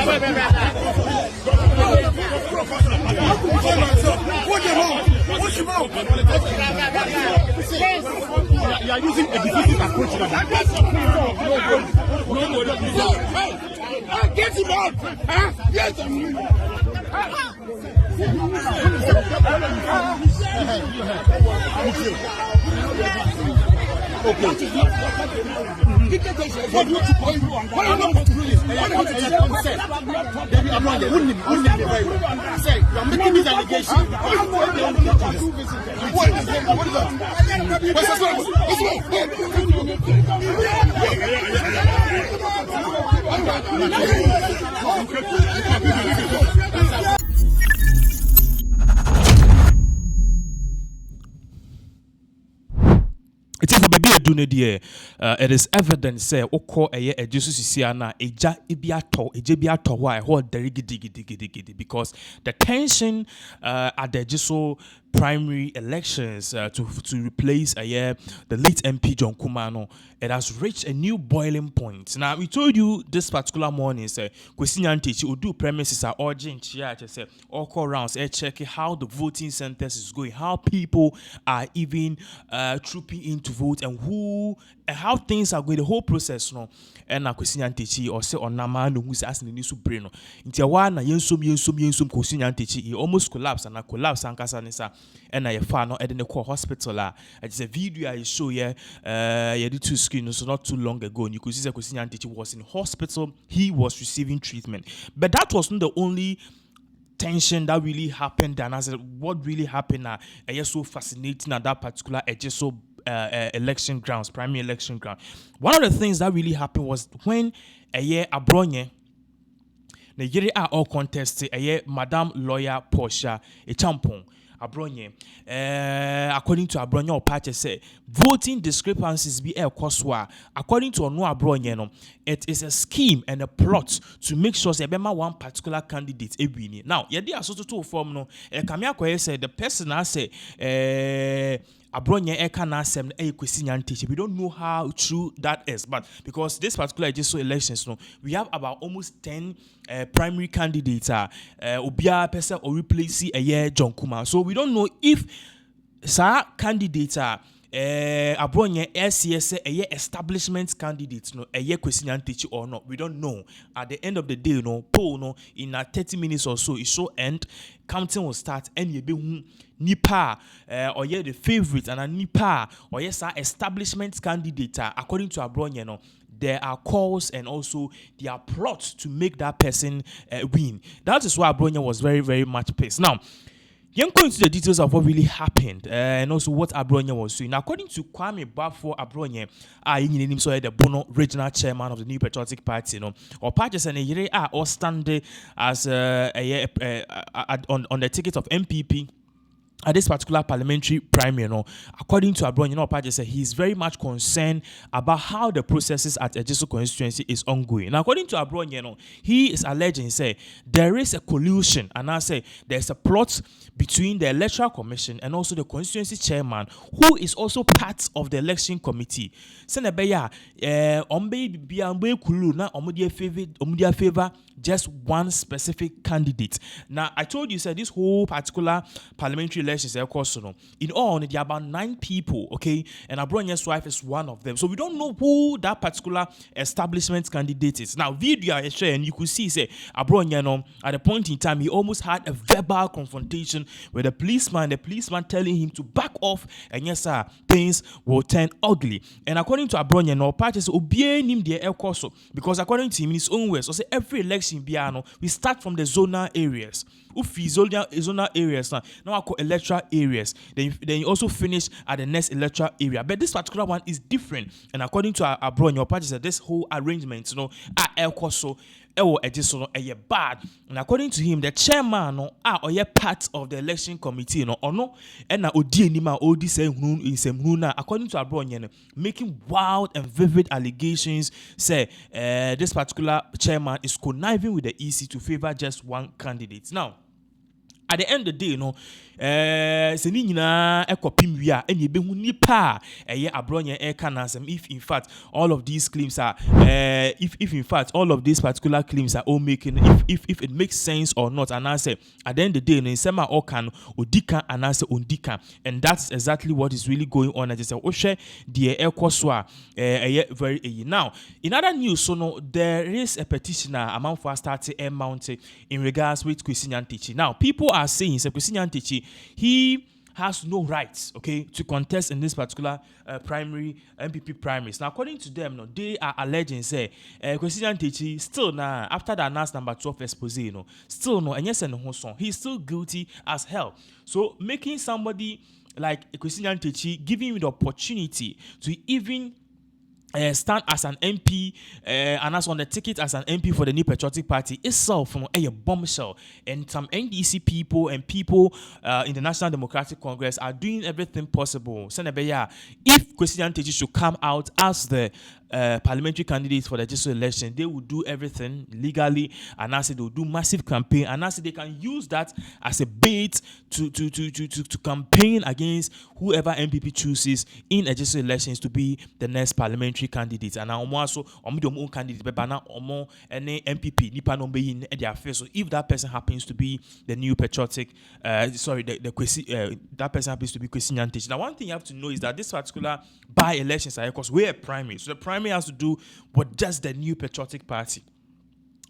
You are using a defeated approach. Get him out! Get him okay. What do you are making this allegation. What is that? It is a baby adune dear. It is evident say oko eye Ejisu sisia na eja ebiato why hold derigidi because the tension at the Ejisu primary elections to replace the late MP John Kumano, it has reached a new boiling point. Now we told you this particular morning say Kwesinyantechi Odu premises are urging to say all call rounds check how the voting centers is going, how people are even trooping in to vote and who and how things are going, the whole process no and na Kwesinyantechi or say on nama no who's asking the new brain no ntia wa na yensum Kwesinyantechi he almost collapsed and collapse ankasa nisa and I found no at the core hospital. It's a video I show you did two screens so not too long ago and you could see that Kwesinyantechi was in hospital, he was receiving treatment. But that wasn't the only tension that really happened, and I said what really happened so fascinating at that particular Ejisu election grounds, primary election ground. One of the things that really happened was when Abronye the yere are all contested Madam Lawyer Portia Agyapong Abronye according to Abronye or party say voting discrepancies be koswa according to Onu Abronye no it is a scheme and a plot to make sure say one particular candidate win. Now yedi asoto to form no kamia koye say the person I say Abronye eka na asem Kwesinyantechi. We don't know how true that is, but because this particular Ejisu elections, no, we have about almost 10 primary candidates. Obia person or replace John Kuma. So we don't know if candidates Abronye SCS establishment candidates no Kwesinyantechi or not. We don't know. At the end of the day, no poll no in 30 minutes or so it should end. Counting will start and you be nipa or the favorite and a nipa or yes establishment candidate according to Abronye no there are calls and also there are plots to make that person win. That is why Abronye was very, very much pissed. Now, you're going to the details of what really happened and also what Abronye was doing. Now, according to Kwame Bafo Abronye, the Bono regional chairman of the New Patriotic Party, or parties and a or standing as on the ticket of MPP. At this particular parliamentary primary, according to Abronye, party said he is very much concerned about how the processes at Ejisu constituency is ongoing. Now, according to Abronye, he is alleging say there is a collusion, and I say there's a plot between the Electoral Commission and also the constituency chairman, who is also part of the election committee. Senebeya, favor just one specific candidate. Now, I told you, said this whole particular parliamentary elections, of course, in all, there are about 9 people, okay, and Abronye's wife is one of them. So we don't know who that particular establishment candidate is. Now, video I share, and you could see, say, Abronye, at a point in time, he almost had a verbal confrontation with the policeman telling him to back off, and yes, sir, things will turn ugly. And according to Abronye, parties obey him the air course, because according to him, in his own words, so say every election we start from the zonal areas. Zonal areas now I call electoral areas. Then you also finish at the next electoral area. But this particular one is different. And according to Abronye, your party said this whole arrangement, Ejisu bad. And according to him, the chairman or part of the election committee and according to Abronye, making wild and vivid allegations say this particular chairman is conniving with the EC to favor just one candidate. Now, at the end of the day, seni nyina ekopim wi a ene behu nipa eye Abronye Ekanasem if in fact all of these claims are if in fact all of these particular claims are all making if it makes sense or not, and I say at the end of the day in sema all can odika and I say ondika, and that's exactly what is really going on. I just say ohwe the ekoswa very now. In other news, so no, there is a petitioner among for starting a mountain in regards with Kwesi Nyantakyi. Now people are saying Kwesi Nyantakyi, he has no rights, okay, to contest in this particular primary MPP primaries. Now, according to them, no, they are alleging say Kwesi Nyantakyi still now after the announced number 12 expose, still no, and yes and no song, he's still guilty as hell. So making somebody like Kwesi Nyantakyi, giving him the opportunity to even stand as an MP and as on the ticket as an MP for the New Patriotic Party itself from a bombshell, and some NDC people and people in the National Democratic Congress are doing everything possible. If Kwesi Nyantakyi should come out as the parliamentary candidates for the Ejisu election, they will do everything legally, and I say they will do massive campaign, and I say they can use that as a bait to campaign against whoever MPP chooses in Ejisu elections to be the next parliamentary candidate. And now also their own candidate, but now any MPP nipa no be in their face. So if that person happens to be the New Patriotic, the Kwesi, that person happens to be Kwesi Nyantakyi. Now one thing you have to know is that this particular by-elections are, of course, we're a primary, so the primary has to do with just the New Patriotic Party.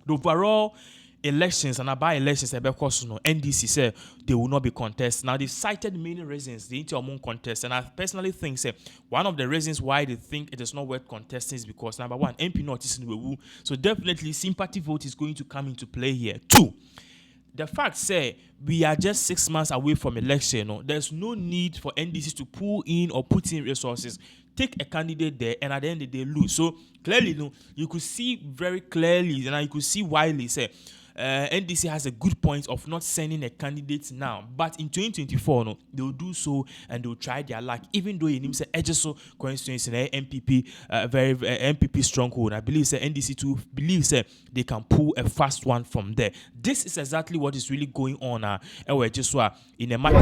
The overall elections and by-elections, because NDC said they will not be contested. Now they cited many reasons they need to contest, and I personally think one of the reasons why they think it is not worth contesting is because number one, MP not is in the woo, so definitely sympathy vote is going to come into play here. Two, the fact say we are just 6 months away from election. There's no need for NDC to pull in or put in resources. Take a candidate there, and at the end of the day lose. So clearly, you could see very clearly, and you could see why they say NDC has a good point of not sending a candidate now, but in 2024, they will do so and they will try their luck. Even though in say Ejisu constituency MPP, very MPP stronghold, I believe NDC too believes they can pull a fast one from there. This is exactly what is really going on Ejisu in a matter.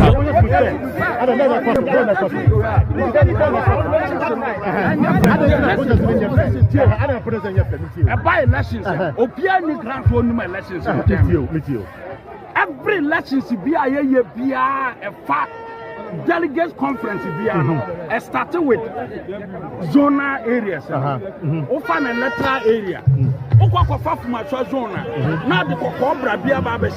Every election be a fact delegates conference be started with zonal areas. Often a letter area. Okwa from zona. Now the cobra be about the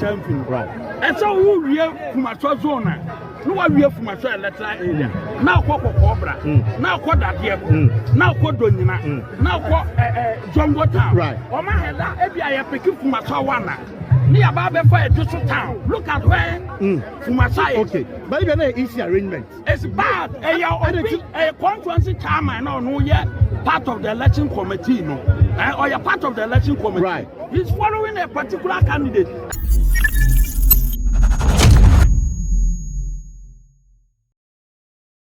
and so we from a zona. No one we from a letter area. Now cobra. Now now now Jongo Town. Right. Or my head, I picking from a near Baba for Ejisu town. Look at where Fumasai. Okay, but even an easy arrangement. It's bad. A conference chairman no yet part of the election committee, or you're part of the election committee. Right. He's following a particular candidate.